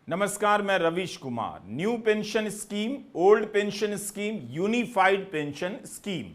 नमस्कार, मैं Ravish Kumar. New pension scheme, old pension scheme, unified pension scheme,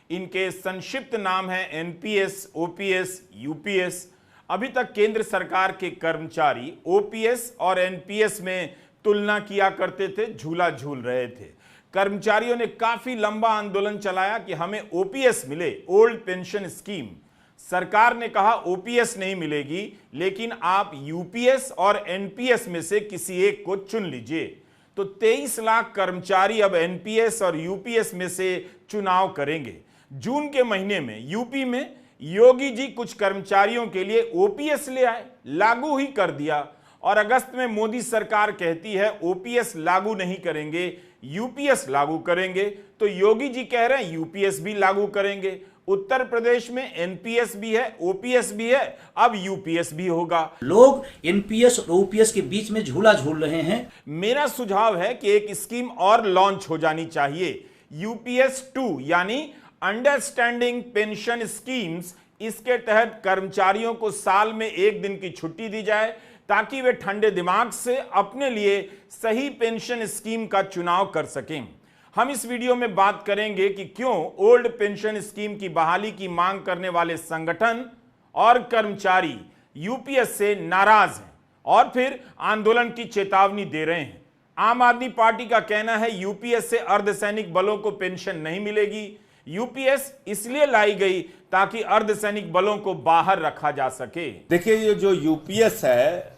इनके संक्षिप्त नाम है एनपीएस, ओपीएस, यूपीएस। अभी तक केंद्र सरकार के कर्मचारी ओपीएस और एनपीएस में तुलना किया करते थे, झूला झूल रहे थे। कर्मचारियों ने काफी लंबा आंदोलन चलाया कि हमें ओपीएस मिले, ओल्ड पेंशन स्कीम। सरकार ने कहा ओपीएस नहीं मिलेगी, लेकिन आप यूपीएस और एनपीएस में से किसी एक को चुन लीजिए। तो 23 लाख कर्मचारी अब एनपीएस और यूपीएस में से चुनाव करेंगे। जून के महीने में यूपी में योगी जी कुछ कर्मचारियों के लिए ओपीएस ले आए, लागू ही कर दिया। और अगस्त में मोदी सरकार कहती है ओपीएस लागू नहीं करेंगे, यूपीएस लागू करेंगे। तो योगी जी कह रहे हैं यूपीएस भी लागू करेंगे। उत्तर प्रदेश में एनपीएस भी है, ओपीएस भी है, अब यूपीएस भी होगा। लोग एनपीएस और ओपीएस के बीच में झूला झूल रहे हैं। मेरा सुझाव है कि एक स्कीम और लॉन्च हो जानी चाहिए, यूपीएस 2 यानी अंडरस्टैंडिंग पेंशन स्कीम्स। इसके तहत कर्मचारियों को साल में 1 दिन की छुट्टी दी जाए ताकि वे ठंडे दिमाग से अपने लिए सही पेंशन स्कीम का चुनाव कर सकें। हम इस वीडियो में बात करेंगे कि क्यों ओल्ड पेंशन स्कीम की बहाली की मांग करने वाले संगठन और कर्मचारी यूपीएस से नाराज हैं और फिर आंदोलन की चेतावनी दे रहे हैं। आम आदमी पार्टी का कहना है यूपीएस से अर्धसैनिक बलों को पेंशन नहीं मिलेगी। यूपीएस इसलिए लाई गई ताकि अर्धसैनिक बलों को बाहर रखा जा सके। देखिए, ये जो यूपीएस है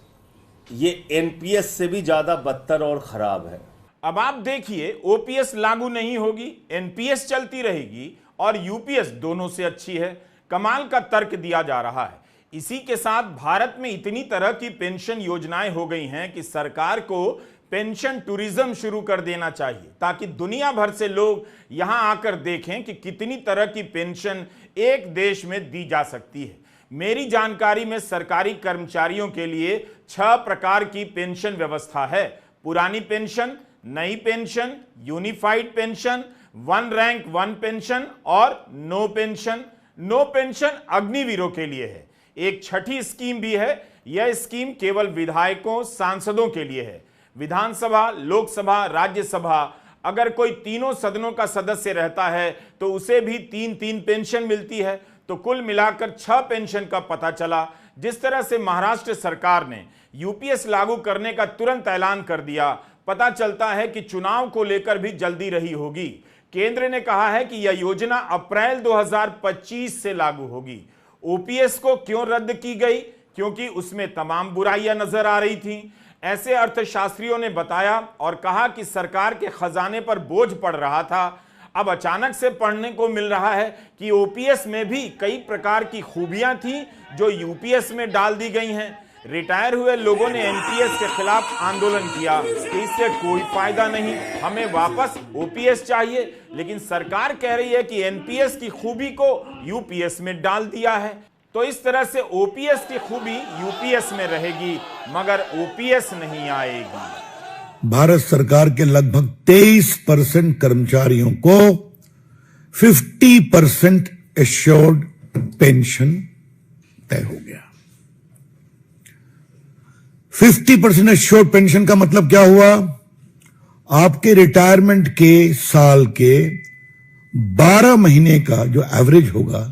ये एनपीएस से भी ज्यादा बदतर और खराब है। अब आप देखिए, ओपीएस लागू नहीं होगी, एनपीएस चलती रहेगी और यूपीएस दोनों से अच्छी है। कमाल का तर्क दिया जा रहा है। इसी के साथ भारत में इतनी तरह की पेंशन योजनाएं हो गई हैं कि सरकार को पेंशन टूरिज्म शुरू कर देना चाहिए ताकि दुनिया भर से लोग यहां आकर देखें कि कितनी तरह की पेंशन एक देश में दी जा सकती है। मेरी जानकारी में सरकारी कर्मचारियों के लिए 6 प्रकार की पेंशन व्यवस्था है: पुरानी पेंशन, नई pension, unified pension, 1 rank 1 pension और नो पेंशन। नो पेंशन अग्निवीरों के लिए है। एक छठी स्कीम भी है। यह स्कीम केवल विधायकों, सांसदों के लिए है। विधानसभा, लोकसभा, राज्यसभा, अगर कोई तीनों सदनों का सदस्य रहता है तो उसे भी 3-3 पेंशन मिलती है। तो कुल मिलाकर 6 पेंशन का पता चला। जिस तरह से महाराष्ट्र सरकार ने यूपीएस लागू करने का तुरंत ऐलान कर दिया, पता चलता है कि चुनाव को लेकर भी जल्दी रही होगी। केंद्र ने कहा है कि यह योजना अप्रैल 2025 से लागू होगी। ओपीएस को क्यों रद्द की गई? क्योंकि उसमें तमाम बुराइयां नजर आ रही थीं। ऐसे अर्थशास्त्रियों ने बताया और कहा कि सरकार के खजाने पर बोझ पड़ रहा था। अब अचानक से पढ़ने को मिल रहा है कि ओपीएस में भी कई प्रकार की खूबियां थी जो यूपीएस में डाल दी गई हैं। रिटायर हुए लोगों ने एनपीएस के खिलाफ आंदोलन किया कि इससे कोई फायदा नहीं, हमें वापस ओपीएस चाहिए। लेकिन सरकार कह रही है कि एनपीएस की खूबी को यूपीएस में डाल दिया है। तो इस तरह से ओपीएस की खूबी यूपीएस में रहेगी मगर ओपीएस नहीं आएगी। भारत सरकार के लगभग 23% कर्मचारियों को 50% एश्योर्ड पेंशन तय हो गया। 50% एश्योर्ड पेंशन का मतलब क्या हुआ? आपके रिटायरमेंट के साल के 12 महीने का जो एवरेज होगा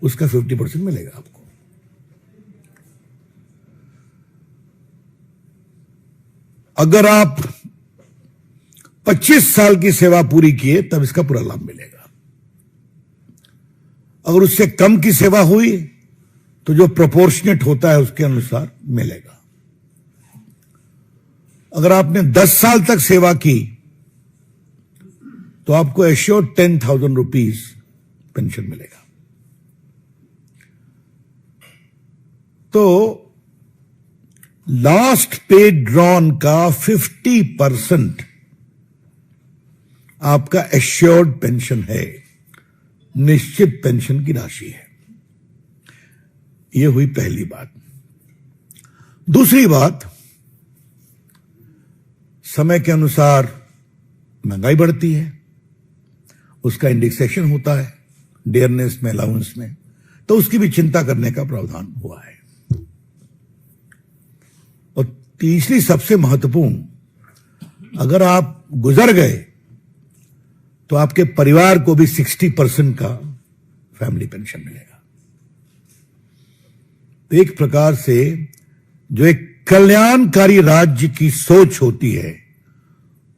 उसका 50% मिलेगा आपको। अगर आप 25 साल की सेवा पूरी किए तब इसका पूरा लाभ मिलेगा। अगर उससे कम की सेवा हुई तो जो प्रोपोर्शनेट होता है उसके अनुसार मिलेगा। अगर आपने 10 साल तक सेवा की तो आपको एश्योर्ड 10,000 रुपीज पेंशन मिलेगा। तो लास्ट पे ड्रॉन का 50% आपका एश्योर्ड पेंशन है, निश्चित पेंशन की राशि है। यह हुई पहली बात। दूसरी बात, समय के अनुसार महंगाई बढ़ती है, उसका इंडेक्सेशन होता है डियरनेस में, अलाउंस में, तो उसकी भी चिंता करने का प्रावधान हुआ है। और तीसरी सबसे महत्वपूर्ण, अगर आप गुजर गए तो आपके परिवार को भी 60% का फैमिली पेंशन मिलेगा। तो एक प्रकार से जो एक कल्याणकारी राज्य की सोच होती है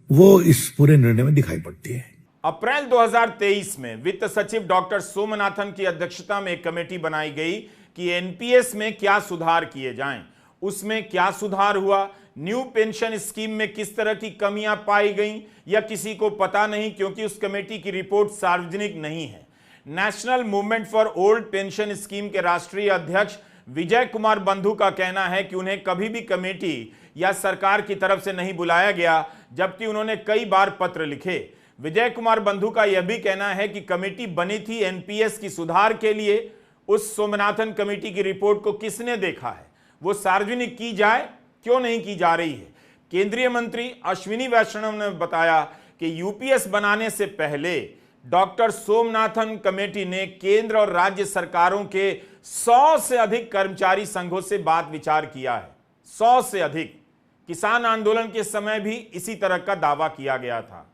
वो इस पूरे निर्णय में दिखाई पड़ती है। अप्रैल 2023 में वित्त सचिव डॉक्टर सोमनाथन की अध्यक्षता में एक कमेटी बनाई गई कि एनपीएस में क्या सुधार किए जाएं। उसमें क्या सुधार हुआ, न्यू पेंशन स्कीम में किस तरह की कमियां पाई गईं, यह किसी को पता नहीं, क्योंकि उस कमेटी की रिपोर्ट सार्वजनिक नहीं है। National movement for old pension scheme के राष्ट्रीय अध्यक्ष विजय कुमार बंधु का कहना है कि उन्हें कभी भी कमेटी या सरकार की तरफ से नहीं बुलाया गया, जबकि उन्होंने कई बार पत्र लिखे। विजय कुमार बंधु का यह भी कहना है कि कमेटी बनी थी एनपीएस की सुधार के लिए। उस सोमनाथन कमेटी की रिपोर्ट को किसने देखा है, वो सार्वजनिक की जाए क्यों नहीं की जा रही है। केंद्रीय मंत्री अश्विनी वैष्णव ने बताया कि यूपीएस बनाने से पहले डॉक्टर सोमनाथन कमेटी ने केंद्र और राज्य सरकारों के 100 से अधिक कर्मचारी संघों से बात विचार किया है। 100 से अधिक। किसान आंदोलन के समय भी इसी तरह का दावा किया गया था।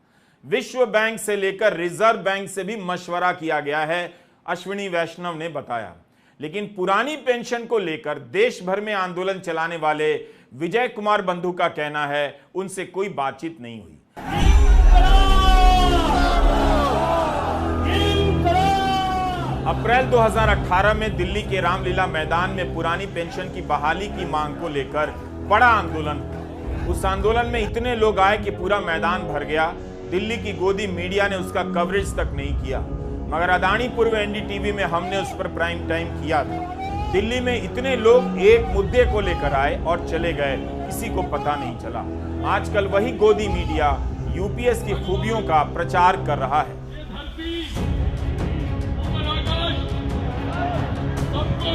विश्व बैंक से लेकर रिजर्व बैंक से भी मशवरा किया गया है, अश्विनी वैष्णव ने बताया। लेकिन पुरानी पेंशन को लेकर देश भर में आंदोलन चलाने वाले विजय कुमार बंधु का कहना है उनसे कोई बातचीत नहीं हुई। अप्रैल 2018 में दिल्ली के रामलीला मैदान में पुरानी पेंशन की बहाली की मांग को लेकर बड़ा आंदोलन हुआ। उस आंदोलन में इतने लोग आए कि पूरा मैदान भर गया। दिल्ली की गोदी मीडिया ने उसका कवरेज तक नहीं किया, मगर अदानी पूर्व एनडीटीवी में हमने उस पर प्राइम टाइम किया था। दिल्ली में इतने लोग एक मुद्दे को लेकर आए और चले गए, किसी को पता नहीं चला। आजकल वही गोदी मीडिया यूपीएस की खूबियों का प्रचार कर रहा है।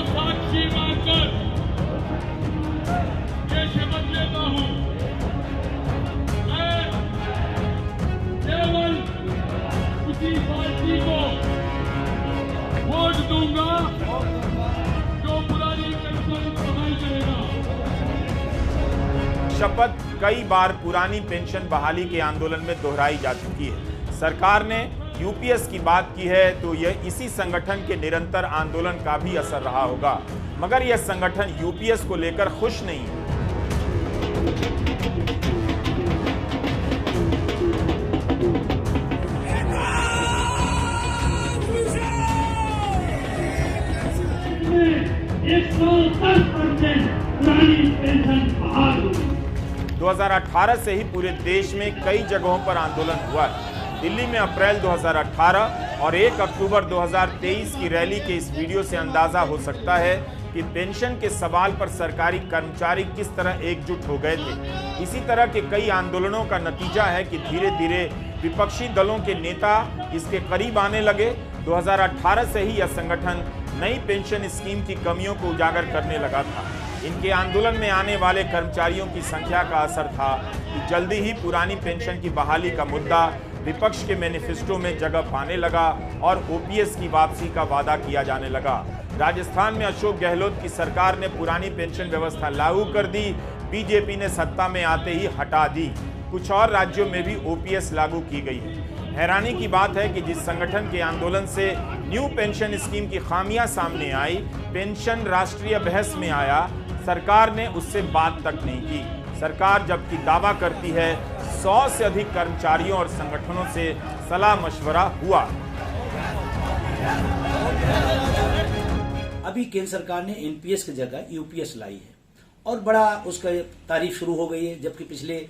साक्षी मानकर ये शपथ लेता हूं, मैं केवल उसी पार्टी को वोट दूंगा जो पुरानी पेंशन बहाल करेगा। शपथ कई बार पुरानी पेंशन बहाली के आंदोलन में दोहराई जा चुकी है। सरकार ने यूपीएस की बात की है तो यह इसी संगठन के निरंतर आंदोलन का भी असर रहा होगा, मगर यह संगठन यूपीएस को लेकर खुश नहीं है। पेंशन बहाल 2018 से ही पूरे देश में कई जगहों पर आंदोलन हुआ है। दिल्ली में अप्रैल 2018 और 1 अक्टूबर 2023 की रैली के इस वीडियो से अंदाजा हो सकता है कि पेंशन के सवाल पर सरकारी कर्मचारी किस तरह एकजुट हो गए थे। इसी तरह के कई आंदोलनों का नतीजा है कि धीरे धीरे विपक्षी दलों के नेता इसके करीब आने लगे। 2018 से ही यह संगठन नई पेंशन स्कीम की कमियों को उजागर करने लगा था। इनके आंदोलन में आने वाले कर्मचारियों की संख्या का असर था कि जल्दी ही पुरानी पेंशन की बहाली का मुद्दा विपक्ष के मैनिफेस्टो में जगह पाने लगा और ओपीएस की वापसी का वादा किया जाने लगा। राजस्थान में अशोक गहलोत की सरकार ने पुरानी पेंशन व्यवस्था लागू कर दी। बीजेपी ने सत्ता में आते ही हटा दी। कुछ और राज्यों में भी ओपीएस लागू की गई है। हैरानी की बात है कि जिस संगठन के आंदोलन से न्यू पेंशन स्कीम की खामियां सामने आई, पेंशन राष्ट्रीय बहस में आया, सरकार ने उससे बात तक नहीं की। सरकार जबकि दावा करती है 100 से अधिक कर्मचारियों और संगठनों से सलाह मशवरा हुआ। अभी केंद्र सरकार ने एनपीएस की जगह यूपीएस लाई है और बड़ा उसका तारीफ शुरू हो गई है, जबकि पिछले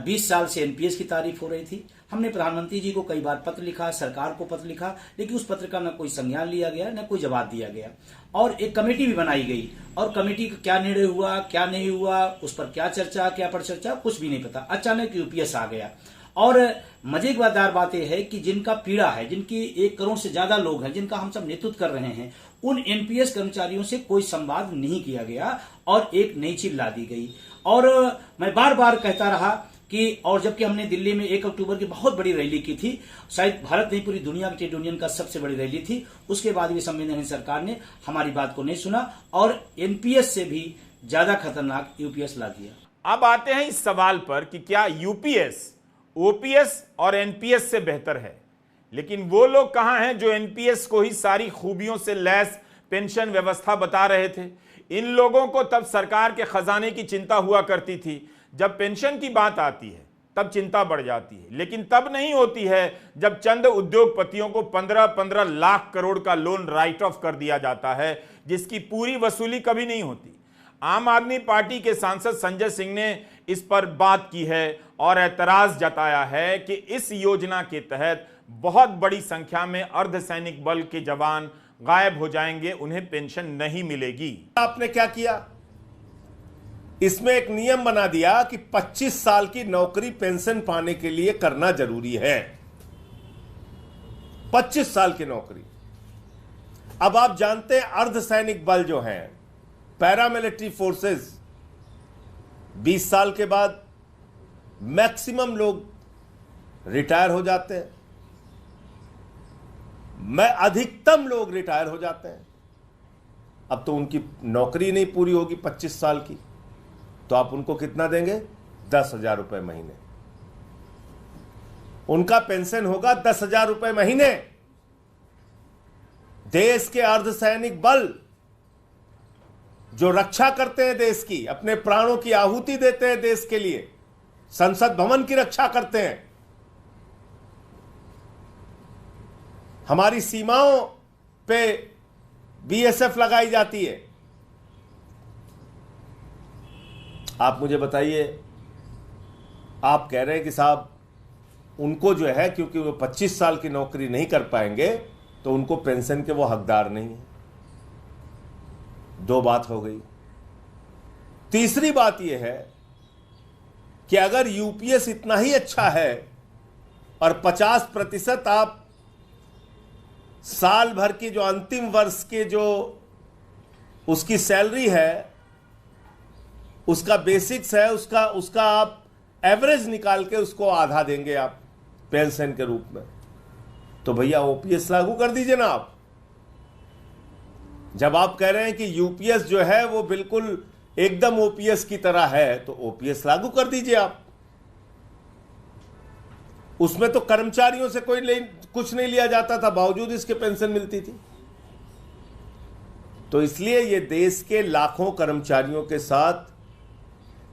20 साल से एनपीएस की तारीफ हो रही थी। हमने प्रधानमंत्री जी को कई बार पत्र लिखा, सरकार को पत्र लिखा, लेकिन उस पत्र का न कोई संज्ञान लिया गया, न कोई जवाब दिया गया। और एक कमेटी भी बनाई गई और कमेटी का क्या निर्णय हुआ, क्या नहीं हुआ, उस पर क्या चर्चा, क्या परिचर्चा, कुछ भी नहीं पता। अचानक यूपीएस आ गया। और मजेदार बात यह है कि जिनका पीड़ा है, जिनकी 1 करोड़ से ज्यादा लोग हैं, जिनका हम सब नेतृत्व कर रहे हैं, उन एनपीएस कर्मचारियों से कोई संवाद नहीं किया गया और एक नई चीज ला दी गई। और मैं बार बार कहता रहा कि, और जबकि हमने दिल्ली में 1 अक्टूबर की बहुत बड़ी रैली की थी, शायद भारत नहीं पूरी दुनिया की ट्रेड यूनियन का सबसे बड़ी रैली थी, उसके बाद भी संविधान सरकार ने हमारी बात को नहीं सुना और एनपीएस से भी ज्यादा खतरनाक यूपीएस ला दिया। अब आते हैं इस सवाल पर कि क्या यूपीएस ओपीएस और एनपीएस से बेहतर है। लेकिन वो लोग कहां हैं जो एनपीएस को ही सारी खूबियों से लैस पेंशन व्यवस्था बता रहे थे। इन लोगों को तब सरकार के खजाने की चिंता हुआ करती थी, जब पेंशन की बात आती है तब चिंता बढ़ जाती है, लेकिन तब नहीं होती है जब चंद उद्योगपतियों को 15-15 लाख करोड़ का लोन राइट ऑफ कर दिया जाता है, जिसकी पूरी वसूली कभी नहीं होती। आम आदमी पार्टी के सांसद संजय सिंह ने इस पर बात की है और एतराज जताया है कि इस योजना के तहत बहुत बड़ी संख्या में अर्धसैनिक बल के जवान गायब हो जाएंगे, उन्हें पेंशन नहीं मिलेगी। आपने क्या किया, इसमें एक नियम बना दिया कि 25 साल की नौकरी पेंशन पाने के लिए करना जरूरी है। 25 साल की नौकरी। अब आप जानते हैं अर्धसैनिक बल जो हैं, पैरामिलिट्री फोर्सेस, 20 साल के बाद मैक्सिमम लोग रिटायर हो जाते हैं, अधिकतम लोग रिटायर हो जाते हैं। अब तो उनकी नौकरी नहीं पूरी होगी 25 साल की, तो आप उनको कितना देंगे? 10,000 रुपए महीने। उनका पेंशन होगा 10,000 रुपए महीने। देश के अर्धसैनिक बल जो रक्षा करते हैं देश की, अपने प्राणों की आहुति देते हैं देश के लिए, संसद भवन की रक्षा करते हैं, हमारी सीमाओं पे बीएसएफ लगाई जाती है। आप मुझे बताइए, आप कह रहे हैं कि साहब उनको जो है, क्योंकि वो 25 साल की नौकरी नहीं कर पाएंगे तो उनको पेंशन के वो हकदार नहीं है। दो बात हो गई। तीसरी बात यह है कि अगर यूपीएस इतना ही अच्छा है और 50% आप साल भर की जो अंतिम वर्ष के जो उसकी सैलरी है, उसका बेसिक्स है, उसका आप एवरेज निकाल के उसको आधा देंगे आप पेंशन के रूप में, तो भैया ओपीएस लागू कर दीजिए ना आप। जब आप कह रहे हैं कि यूपीएस जो है वो बिल्कुल एकदम ओपीएस की तरह है, तो ओपीएस लागू कर दीजिए आप। उसमें तो कर्मचारियों से कुछ नहीं लिया जाता था, बावजूद इसके पेंशन मिलती थी। तो इसलिए ये देश के लाखों कर्मचारियों के साथ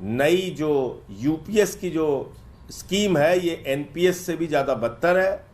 नई जो यूपीएस की जो स्कीम है, ये एनपीएस से भी ज्यादा बदतर है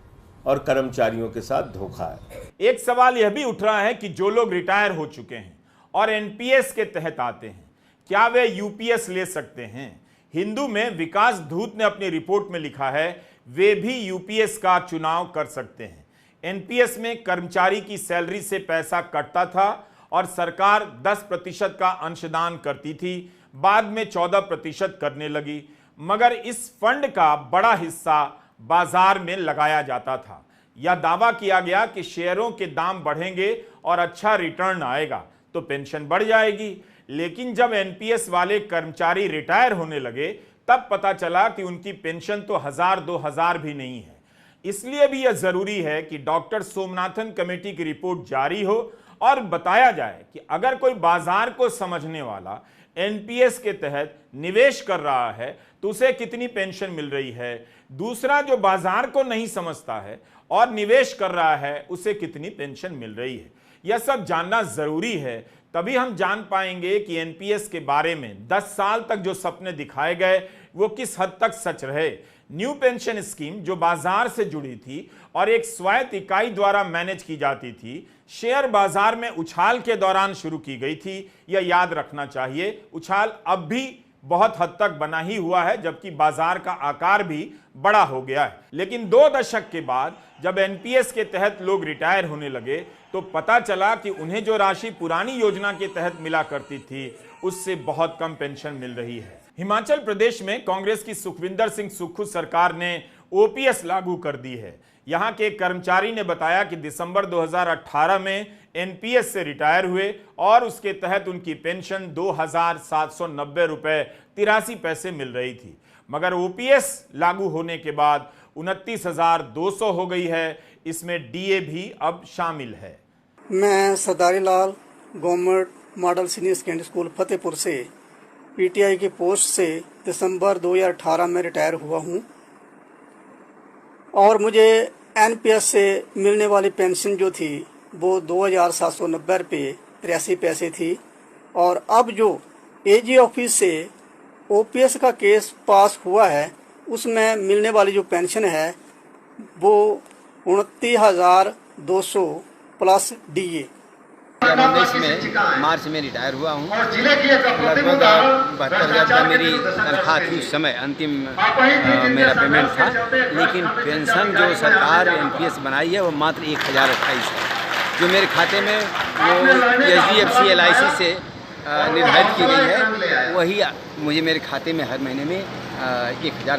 और कर्मचारियों के साथ धोखा है। एक सवाल यह भी उठ रहा है कि जो लोग रिटायर हो चुके हैं और एनपीएस के तहत आते हैं, क्या वे यूपीएस ले सकते हैं? हिंदू में विकास धूत ने अपनी रिपोर्ट में लिखा है, वे भी यूपीएस का चुनाव कर सकते हैं। एनपीएस में कर्मचारी की सैलरी से पैसा कटता था और सरकार 10% का अंशदान करती थी, बाद में 14% करने लगी, मगर इस फंड का बड़ा हिस्सा बाजार में लगाया जाता था। यह दावा किया गया कि शेयरों के दाम बढ़ेंगे और अच्छा रिटर्न आएगा तो पेंशन बढ़ जाएगी। लेकिन जब एनपीएस वाले कर्मचारी रिटायर होने लगे, तब पता चला कि उनकी पेंशन तो 1,000-2,000 भी नहीं है। इसलिए भी यह जरूरी है कि डॉक्टर सोमनाथन कमेटी की रिपोर्ट जारी हो और बताया जाए कि अगर कोई बाजार को समझने वाला एनपीएस के तहत निवेश कर रहा है तो उसे कितनी पेंशन मिल रही है, दूसरा जो बाजार को नहीं समझता है और निवेश कर रहा है उसे कितनी पेंशन मिल रही है। यह सब जानना जरूरी है, तभी हम जान पाएंगे कि एनपीएस के बारे में 10 साल तक जो सपने दिखाए गए वो किस हद तक सच रहे। न्यू पेंशन स्कीम जो बाजार से जुड़ी थी और एक स्वायत्त इकाई द्वारा मैनेज की जाती थी, शेयर बाजार में उछाल के दौरान शुरू की गई थी। यह याद रखना चाहिए, उछाल अब भी बहुत हद तक बना ही हुआ है, जबकि बाजार का आकार भी बड़ा हो गया है। लेकिन 2 दशक के बाद जब एनपीएस के तहत लोग रिटायर होने लगे तो पता चला कि उन्हें जो राशि पुरानी योजना के तहत मिला करती थी उससे बहुत कम पेंशन मिल रही है। हिमाचल प्रदेश में कांग्रेस की सुखविंदर सिंह सुक्खू सरकार ने ओपीएस लागू कर दी है। यहां के एक कर्मचारी ने बताया कि दिसंबर 2018 में एनपीएस से रिटायर हुए और उसके तहत उनकी पेंशन 2,790 रुपए 83 पैसे मिल रही थी, मगर ओपीएस लागू होने के बाद 29,200 हो गई है। इसमें डीए भी अब शामिल है। मैं Sardari Lal government model senior secondary school Fatehpur से पीटीआई की पोस्ट से दिसंबर 2018 में रिटायर हुआ हूं और मुझे एनपीएस से मिलने वाली पेंशन जो थी वो 2790 रुपये 83 पैसे थी और अब जो एजी ऑफिस से ओपीएस का केस पास हुआ है उसमें मिलने वाली जो पेंशन है वो 29,200 प्लस डीए। 2019 में मार्च में रिटायर हुआ हूँ। लगभग 72,000 का मेरी तनख्वाह थी उस समय, अंतिम मेरा पेमेंट था। लेकिन पेंशन जो सरकार एनपीएस बनाई है वो मात्र 1,028 है, जो मेरे खाते में वो एचडीएफसी एलआईसी से निर्धारित की गई है, वही मुझे मेरे खाते में हर महीने में 1,000।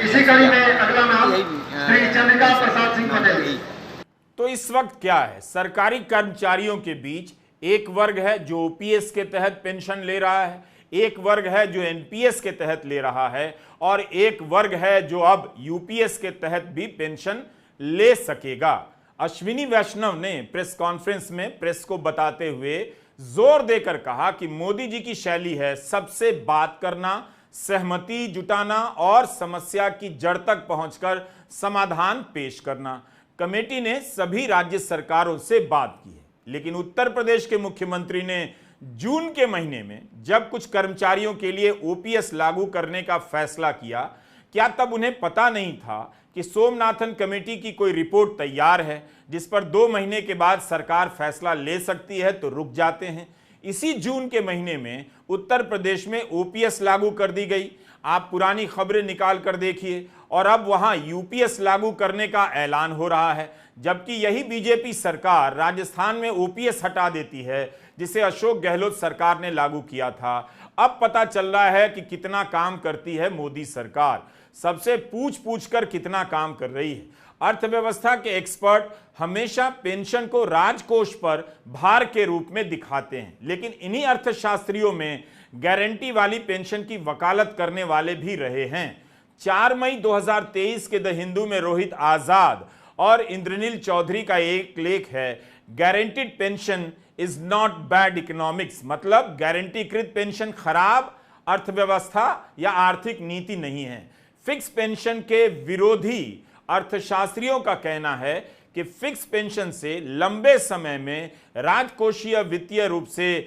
तो इस वक्त क्या है, सरकारी कर्मचारियों के बीच एक वर्ग है जो ओपीएस के तहत पेंशन ले रहा है, एक वर्ग है जो एनपीएस के तहत ले रहा है और एक वर्ग है जो अब यूपीएस के तहत भी पेंशन ले सकेगा। अश्विनी वैष्णव ने प्रेस कॉन्फ्रेंस में प्रेस को बताते हुए जोर देकर कहा कि मोदी जी की शैली है सबसे बात करना, सहमति जुटाना और समस्या की जड़ तक पहुंचकर समाधान पेश करना। कमेटी ने सभी राज्य सरकारों से बात की है, लेकिन उत्तर प्रदेश के मुख्यमंत्री ने जून के महीने में जब कुछ कर्मचारियों के लिए ओपीएस लागू करने का फैसला किया, क्या तब उन्हें पता नहीं था कि सोमनाथन कमेटी की कोई रिपोर्ट तैयार है जिस पर 2 महीने के बाद सरकार फैसला ले सकती है, तो रुक जाते हैं। इसी जून के महीने में उत्तर प्रदेश में ओपीएस लागू कर दी गई। आप पुरानी खबरें निकाल कर देखिए और अब वहां यूपीएस लागू करने का ऐलान हो रहा है, जबकि यही बीजेपी सरकार राजस्थान में ओपीएस हटा देती है जिसे अशोक गहलोत सरकार ने लागू किया था। अब पता चल रहा है कि कितना काम करती है मोदी सरकार, सबसे पूछ पूछ कर कितना काम कर रही है। अर्थव्यवस्था के एक्सपर्ट हमेशा पेंशन को राजकोष पर भार के रूप में दिखाते हैं, लेकिन इन्हीं अर्थशास्त्रियों में गारंटी वाली पेंशन की वकालत करने वाले भी रहे हैं। 4 मई 2023 के द हिंदू में रोहित आजाद और इंद्रनील चौधरी का एक लेख है, guaranteed pension is not bad economics, मतलब गारंटीकृत पेंशन खराब अर्थव्यवस्था या आर्थिक नीति नहीं है। फिक्स पेंशन के विरोधी अर्थशास्त्रियों का कहना है कि फिक्स पेंशन से लंबे समय में राजकोषीय वित्तीय रूप से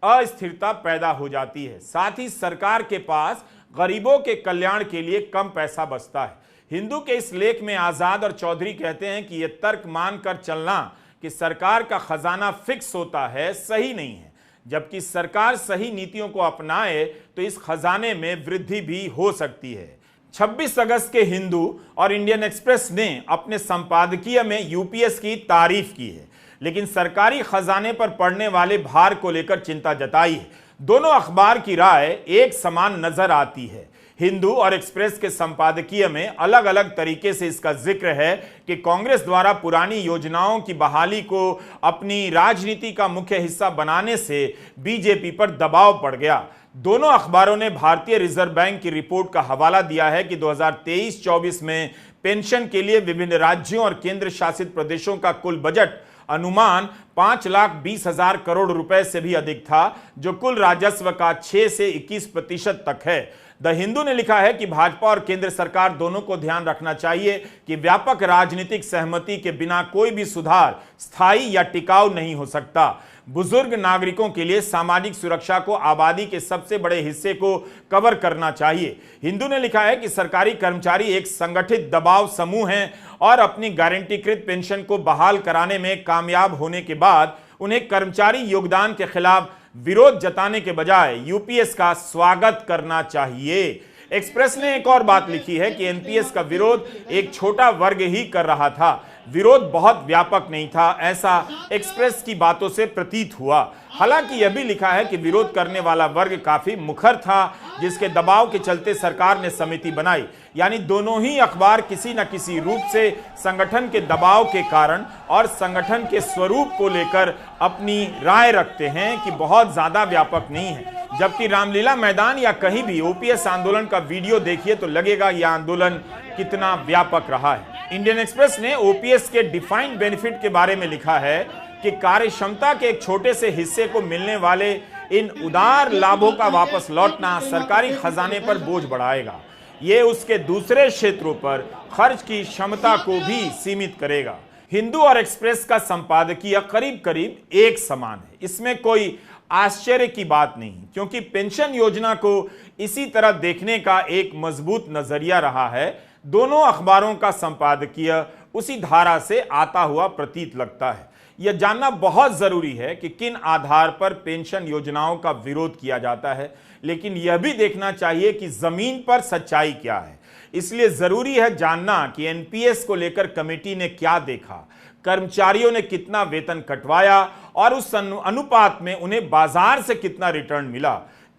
अस्थिरता पैदा हो जाती है, साथ ही सरकार के पास गरीबों के कल्याण के लिए कम पैसा बचता है। हिंदू के इस लेख में आजाद और चौधरी कहते हैं कि यह तर्क मानकर चलना कि सरकार का खजाना फिक्स होता है सही नहीं है, जबकि सरकार सही नीतियों को अपनाए तो इस खजाने में वृद्धि भी हो सकती है। 26 अगस्त के हिंदू और इंडियन एक्सप्रेस ने अपने संपादकीय में यूपीएस की तारीफ की है, लेकिन सरकारी खजाने पर पड़ने वाले भार को लेकर चिंता जताई है। दोनों अखबार की राय एक समान नजर आती है। हिंदू और एक्सप्रेस के संपादकीय में अलग अलग तरीके से इसका जिक्र है कि कांग्रेस द्वारा पुरानी योजनाओं की बहाली को अपनी राजनीति का मुख्य हिस्सा बनाने से बीजेपी पर दबाव पड़ गया। दोनों अखबारों ने भारतीय रिजर्व बैंक की रिपोर्ट का हवाला दिया है कि 2023-24 में पेंशन के लिए विभिन्न राज्यों और केंद्र शासित प्रदेशों का कुल बजट अनुमान 5,20,000 करोड़ रुपए से भी अधिक था, जो कुल राजस्व का 6 से 21% तक है। द हिंदू ने लिखा है कि भाजपा और केंद्र सरकार दोनों को ध्यान रखना चाहिए कि व्यापक राजनीतिक सहमति के बिना कोई भी सुधार स्थायी या टिकाऊ नहीं हो सकता। बुजुर्ग नागरिकों के लिए सामाजिक सुरक्षा को आबादी के सबसे बड़े हिस्से को कवर करना चाहिए। हिंदू ने लिखा है कि सरकारी कर्मचारी एक संगठित दबाव समूह हैं और अपनी गारंटीकृत पेंशन को बहाल कराने में कामयाब होने के बाद उन्हें कर्मचारी योगदान के खिलाफ विरोध जताने के बजाय यूपीएस का स्वागत करना चाहिए। एक्सप्रेस ने एक और बात लिखी है कि एनपीएस का विरोध एक छोटा वर्ग ही कर रहा था, विरोध बहुत व्यापक नहीं था, ऐसा एक्सप्रेस की बातों से प्रतीत हुआ। हालांकि यह भी लिखा है कि विरोध करने वाला वर्ग काफी मुखर था, जिसके दबाव के चलते सरकार ने समिति बनाई। यानी दोनों ही अखबार किसी न किसी रूप से संगठन के दबाव के कारण और संगठन के स्वरूप को लेकर अपनी राय रखते हैं कि बहुत ज्यादा व्यापक नहीं है। जबकि रामलीला मैदान या कहीं भी ओपीएस आंदोलन का वीडियो देखिए तो लगेगा यह आंदोलन कितना व्यापक रहा है। इंडियन एक्सप्रेस ने ओपीएस के डिफाइंड बेनिफिट के बारे में लिखा है कि कार्य क्षमता के एक छोटे से हिस्से को मिलने वाले इन उदार लाभों का वापस लौटना सरकारी खजाने पर बोझ बढ़ाएगा। ये उसके दूसरे क्षेत्रों पर खर्च की क्षमता को भी सीमित करेगा। हिंदू और एक्सप्रेस का संपादकीय करीब करीब एक समान है। इसमें कोई आश्चर्य की बात नहीं, क्योंकि पेंशन योजना को इसी तरह देखने का एक मजबूत नजरिया रहा है। दोनों अखबारों का संपादकीय उसी धारा से आता हुआ प्रतीत लगता है। यह जानना बहुत जरूरी है कि किन आधार पर पेंशन योजनाओं का विरोध किया जाता है, लेकिन यह भी देखना चाहिए कि जमीन पर सच्चाई क्या है। इसलिए जरूरी है जानना कि एनपीएस को लेकर कमेटी ने क्या देखा, कर्मचारियों ने कितना वेतन कटवाया और उस अनुपात में उन्हें बाजार से कितना रिटर्न मिला।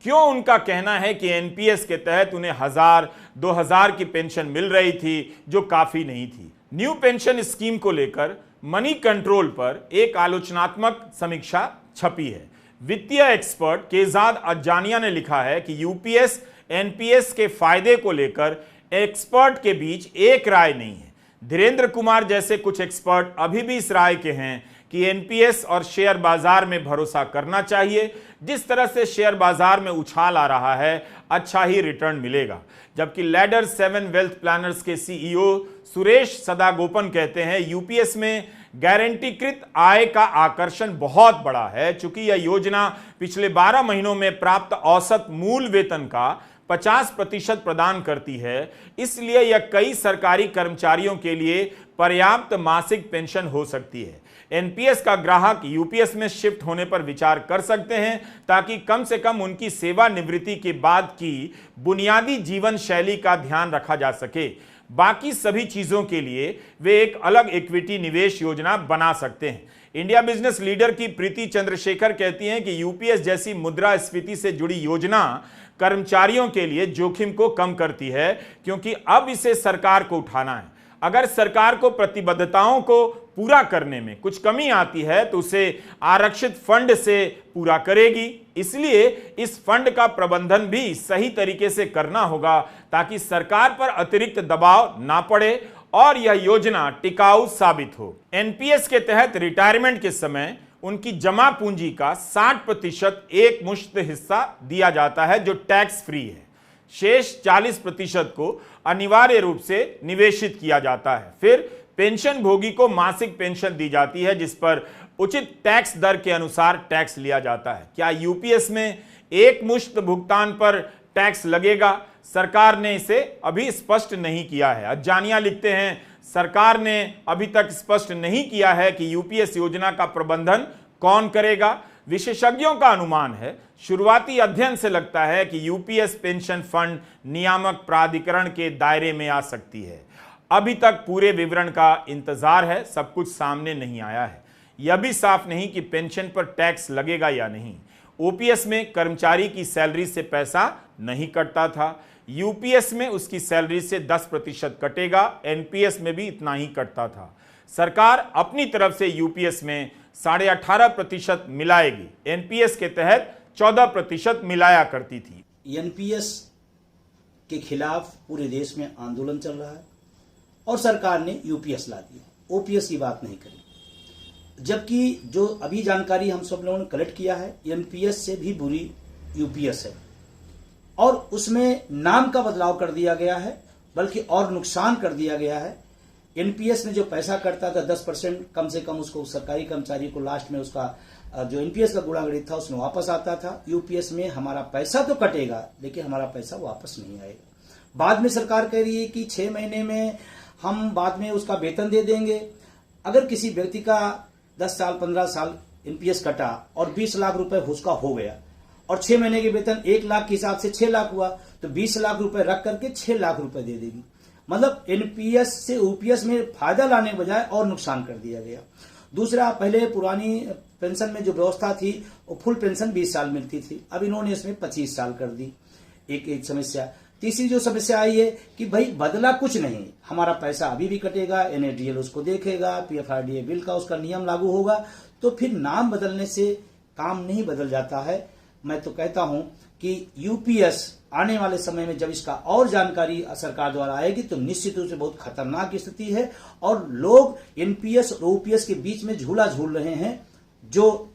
क्यों उनका कहना है कि एनपीएस के तहत उन्हें 1000-2000 की पेंशन मिल रही थी, जो काफी नहीं थी। न्यू पेंशन स्कीम को लेकर मनी कंट्रोल पर एक आलोचनात्मक समीक्षा छपी है। वित्तीय एक्सपर्ट केजाद अज्जानिया ने लिखा है कि यूपीएस एनपीएस के फायदे को लेकर एक्सपर्ट के बीच एक राय नहीं है। धीरेन्द्र कुमार जैसे कुछ एक्सपर्ट अभी भी इस राय के हैं कि एनपीएस और शेयर बाजार में भरोसा करना चाहिए। जिस तरह से शेयर बाजार में उछाल आ रहा है, अच्छा ही रिटर्न मिलेगा। जबकि लैडर 7 वेल्थ प्लानर्स के सीईओ सुरेश सदागोपन कहते हैं यूपीएस में गारंटीकृत आय का आकर्षण बहुत बड़ा है। चूंकि यह योजना पिछले 12 महीनों में प्राप्त औसत मूल वेतन का 50% प्रदान करती है, इसलिए यह कई सरकारी कर्मचारियों के लिए पर्याप्त मासिक पेंशन हो सकती है। एनपीएस का ग्राहक यूपीएस में शिफ्ट होने पर विचार कर सकते हैं, ताकि कम से कम उनकी सेवानिवृत्ति के बाद की बुनियादी जीवन शैली का ध्यान रखा जा सके। बाकी सभी चीजों के लिए वे एक अलग इक्विटी निवेश योजना बना सकते हैं। इंडिया बिजनेस लीडर की प्रीति चंद्रशेखर कहती हैं कि यूपीएस जैसी मुद्रास्फीति से जुड़ी योजना कर्मचारियों के लिए जोखिम को कम करती है, क्योंकि अब इसे सरकार को उठाना है। अगर सरकार को प्रतिबद्धताओं को पूरा करने में कुछ कमी आती है तो उसे आरक्षित फंड से पूरा करेगी। इसलिए इस फंड का प्रबंधन भी सही तरीके से करना होगा, ताकि सरकार पर अतिरिक्त दबाव ना पड़े और यह योजना टिकाऊ साबित हो। एनपीएस के तहत रिटायरमेंट के समय उनकी जमा पूंजी का 60% एक मुश्त हिस्सा दिया जाता है, जो टैक्स फ्री है। शेष 40% को अनिवार्य रूप से निवेशित किया जाता है। फिर पेंशन भोगी को मासिक पेंशन दी जाती है, जिस पर उचित टैक्स दर के अनुसार टैक्स लिया जाता है। क्या यूपीएस में एक मुश्त भुगतान पर टैक्स लगेगा? सरकार ने इसे अभी स्पष्ट नहीं किया है। अज्जानिया लिखते हैं, सरकार ने अभी तक स्पष्ट नहीं किया है कि यूपीएस योजना का प्रबंधन कौन करेगा। विशेषज्ञों का अनुमान है, शुरुआती अध्ययन से लगता है कि यूपीएस पेंशन फंड नियामक प्राधिकरण के दायरे में आ सकती है। अभी तक पूरे विवरण का इंतजार है, सब कुछ सामने नहीं आया है। यह भी साफ नहीं कि पेंशन पर टैक्स लगेगा या नहीं। ओपीएस में कर्मचारी की सैलरी से पैसा नहीं कटता था, यूपीएस में उसकी सैलरी से 10% कटेगा, एनपीएस में भी इतना ही कटता था। सरकार अपनी तरफ से यूपीएस में 18.5% मिलाएगी। एनपीएस के तहत 14% मिलाया करती थी। एनपीएस के खिलाफ पूरे देश में आंदोलन चल रहा है और सरकार ने यूपीएस ला दिया, ओपीएस की बात नहीं करी। जबकि जो अभी जानकारी हम सब लोगों ने कलेक्ट किया है, एनपीएस से भी बुरी यूपीएस है और उसमें नाम का बदलाव कर दिया गया है, बल्कि और नुकसान कर दिया गया है। एनपीएस में जो पैसा कटता था 10% कम से कम उसको सरकारी कर्मचारी को लास्ट में उसका जो एनपीएस का गुणागणित था उसमें वापस आता था। यूपीएस में हमारा पैसा तो कटेगा, लेकिन हमारा पैसा वापस नहीं आएगा। बाद में सरकार कह रही है कि 6 महीने में हम बाद में उसका वेतन दे देंगे। अगर किसी व्यक्ति का 10 साल 15 साल एनपीएस कटा और 20 लाख रुपए उसका हो गया और 6 महीने के वेतन 1 लाख के हिसाब से 6 लाख हुआ, तो 20 लाख रुपए रख करके 6 लाख रुपए दे देगी। मतलब एनपीएस से ओपीएस में फायदा लाने के बजाय और नुकसान कर दिया गया। दूसरा, पहले पुरानी पेंशन में जो व्यवस्था थी वो फुल पेंशन 20 साल मिलती थी, अब इन्होंने इसमें 25 साल कर दी। एक समस्या। तीसरी जो समस्या आई है कि भाई बदला कुछ नहीं, हमारा पैसा अभी भी कटेगा, एनएडीएल उसको देखेगा, पीएफआरडीए बिल का उसका नियम लागू होगा, तो फिर नाम बदलने से काम नहीं बदल जाता है। मैं तो कहता हूं कि यूपीएस आने वाले समय में जब इसका और जानकारी सरकार द्वारा आएगी तो निश्चित रूप से बहुत खतरनाक स्थिति है और लोग एनपीएस और ओपीएस के बीच में झूला झूल रहे हैं। जो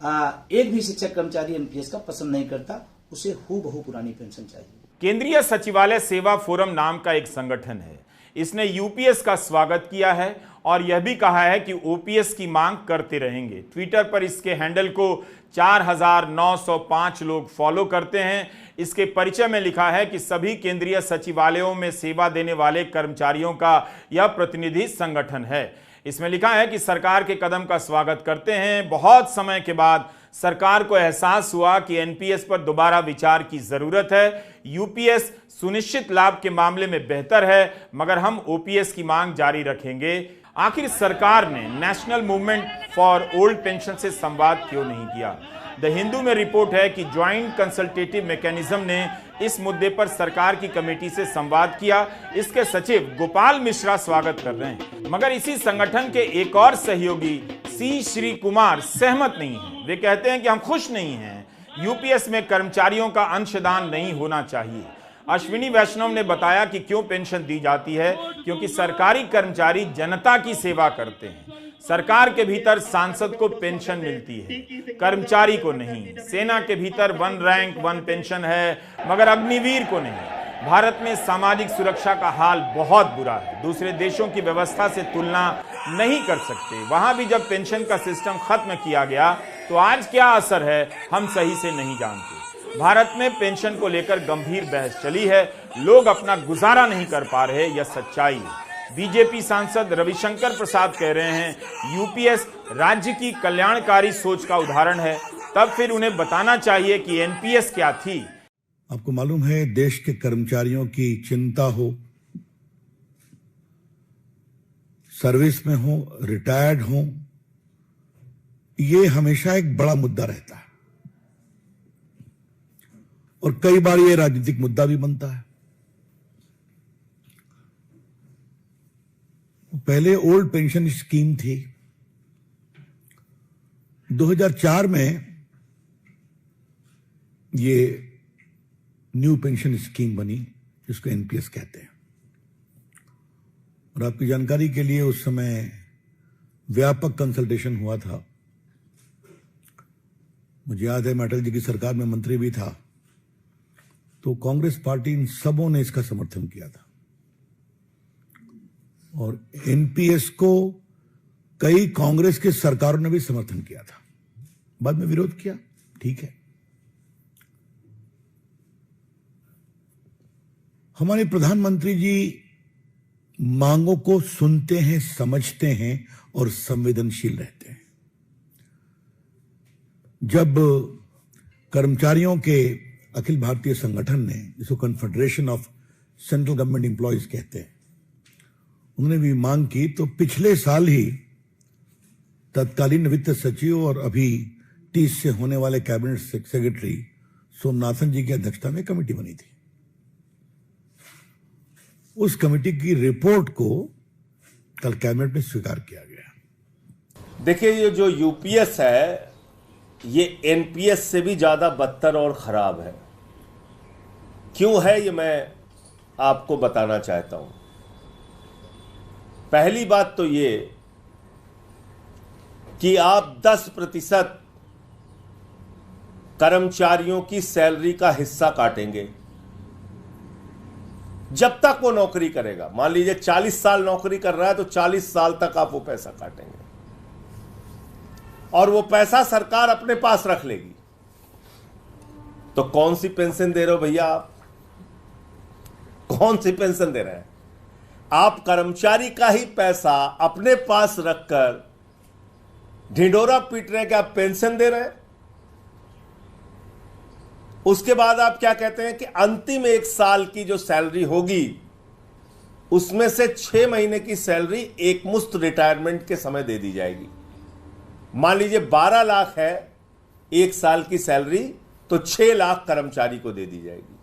एक भी शिक्षक कर्मचारी एनपीएस का पसंद नहीं करता, उसे हूबहू पुरानी पेंशन चाहिए। केंद्रीय सचिवालय सेवा फोरम नाम का एक संगठन है, इसने यूपीएस का स्वागत किया है और यह भी कहा है कि ओपीएस की मांग करते रहेंगे। ट्विटर पर इसके हैंडल को 4905 लोग फॉलो करते हैं। इसके परिचय में लिखा है कि सभी केंद्रीय सचिवालयों में सेवा देने वाले कर्मचारियों का यह प्रतिनिधि संगठन है। इसमें लिखा है कि सरकार के कदम का स्वागत करते हैं। बहुत समय के बाद सरकार को एहसास हुआ कि एनपीएस पर दोबारा विचार की जरूरत है। यूपीएस सुनिश्चित लाभ के मामले में बेहतर है, मगर हम ओपीएस की मांग जारी रखेंगे। आखिर सरकार ने national movement for old pension से संवाद क्यों नहीं किया? द हिंदू में रिपोर्ट है कि ज्वाइंट कंसल्टेटिव मैकेनिज्म ने इस मुद्दे पर सरकार की कमेटी से संवाद किया। इसके सचिव गोपाल मिश्रा स्वागत कर रहे हैं, मगर इसी संगठन के एक और सहयोगी सी श्री कुमार सहमत नहीं है। वे कहते हैं कि हम खुश नहीं हैं, यूपीएस में कर्मचारियों का अंशदान नहीं होना चाहिए। अश्विनी वैष्णव ने बताया कि क्यों पेंशन दी जाती है, क्योंकि सरकारी कर्मचारी जनता की सेवा करते हैं। सरकार के भीतर सांसद को पेंशन मिलती है, कर्मचारी को नहीं। सेना के भीतर 1 रैंक 1 पेंशन है, मगर अग्निवीर को नहीं। भारत में सामाजिक सुरक्षा का हाल बहुत बुरा है, दूसरे देशों की व्यवस्था से तुलना नहीं कर सकते। वहां भी जब पेंशन का सिस्टम खत्म किया गया तो आज क्या असर है हम सही से नहीं जानते। भारत में पेंशन को लेकर गंभीर बहस चली है, लोग अपना गुजारा नहीं कर पा रहे, यह सच्चाई है। बीजेपी सांसद रविशंकर प्रसाद कह रहे हैं यूपीएस राज्य की कल्याणकारी सोच का उदाहरण है, तब फिर उन्हें बताना चाहिए कि एनपीएस क्या थी। आपको मालूम है, देश के कर्मचारियों की चिंता हो, सर्विस में हो, रिटायर्ड हो, ये हमेशा एक बड़ा मुद्दा रहता है और कई बार ये राजनीतिक मुद्दा भी बनता है। पहले ओल्ड पेंशन स्कीम थी, 2004 में ये न्यू पेंशन स्कीम बनी, जिसको एनपीएस कहते हैं। और आपकी जानकारी के लिए उस समय व्यापक कंसल्टेशन हुआ था। मुझे याद है मैं अटल जी की सरकार में मंत्री भी था, तो कांग्रेस पार्टी इन सबों ने इसका समर्थन किया था और एनपीएस को कई कांग्रेस के सरकारों ने भी समर्थन किया था। बाद में विरोध किया, ठीक है। हमारे प्रधानमंत्री जी मांगों को सुनते हैं, समझते हैं और संवेदनशील रहते हैं। जब कर्मचारियों के अखिल भारतीय संगठन ने, जिसको confederation of central government employees कहते हैं, उन्होंने भी मांग की, तो पिछले साल ही तत्कालीन वित्त सचिव और अभी 30 से होने वाले कैबिनेट सेक्रेटरी सोमनाथन जी की अध्यक्षता में कमेटी बनी थी। उस कमेटी की रिपोर्ट को कल कैबिनेट में स्वीकार किया गया। देखिए, ये जो यूपीएस है ये एनपीएस से भी ज्यादा बदतर और खराब है। क्यों है ये मैं आपको बताना चाहता हूं। पहली बात तो ये कि आप 10% कर्मचारियों की सैलरी का हिस्सा काटेंगे जब तक वो नौकरी करेगा। मान लीजिए 40 साल नौकरी कर रहा है तो 40 साल तक आप वो पैसा काटेंगे और वो पैसा सरकार अपने पास रख लेगी। तो कौन सी पेंशन दे रहे हो भैया आप? कौन सी पेंशन दे रहे हैं आप? कर्मचारी का ही पैसा अपने पास रखकर ढिंडोरा पीट रहे हैं कि आप पेंशन दे रहे हैं। उसके बाद आप क्या कहते हैं कि अंतिम 1 साल की जो सैलरी होगी उसमें से 6 महीने की सैलरी एक मुश्त रिटायरमेंट के समय दे दी जाएगी। मान लीजिए 12 लाख है 1 साल की सैलरी, तो 6 लाख कर्मचारी को दे दी जाएगी।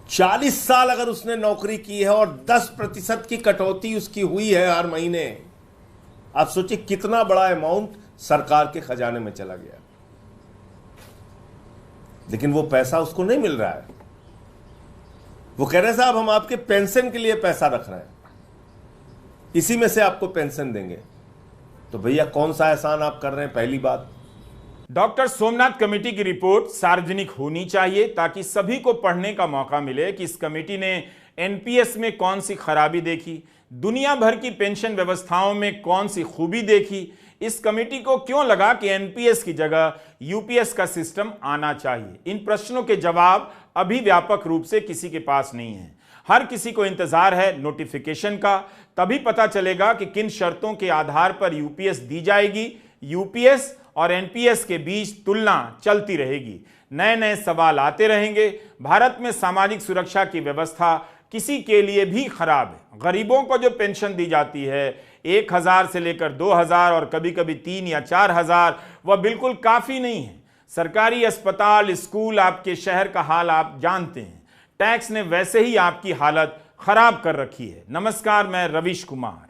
40 साल अगर उसने नौकरी की है और 10% की कटौती उसकी हुई है हर महीने, आप सोचिए कितना बड़ा अमाउंट सरकार के खजाने में चला गया। लेकिन वो पैसा उसको नहीं मिल रहा है। वो कह रहे हैं साहब हम आपके पेंशन के लिए पैसा रख रहे हैं, इसी में से आपको पेंशन देंगे। तो भैया कौन सा एहसान आप कर रहे हैं, पहली बात। डॉक्टर सोमनाथ कमेटी की रिपोर्ट सार्वजनिक होनी चाहिए ताकि सभी को पढ़ने का मौका मिले कि इस कमेटी ने एनपीएस में कौन सी खराबी देखी, दुनिया भर की पेंशन व्यवस्थाओं में कौन सी खूबी देखी, इस कमेटी को क्यों लगा कि एनपीएस की जगह यूपीएस का सिस्टम आना चाहिए। इन प्रश्नों के जवाब अभी व्यापक रूप से किसी के पास नहीं है। हर किसी को इंतजार है नोटिफिकेशन का, तभी पता चलेगा कि किन शर्तों के आधार पर यूपीएस दी जाएगी। यूपीएस और एनपीएस के बीच तुलना चलती रहेगी, नए नए सवाल आते रहेंगे। भारत में सामाजिक सुरक्षा की व्यवस्था किसी के लिए भी खराब है। गरीबों को जो पेंशन दी जाती है 1000 से लेकर 2000 और कभी कभी 3 या 4000, वह बिल्कुल काफी नहीं है। सरकारी अस्पताल, स्कूल, आपके शहर का हाल आप जानते हैं। टैक्स ने वैसे ही आपकी हालत खराब कर रखी है। नमस्कार, मैं रवीश कुमार।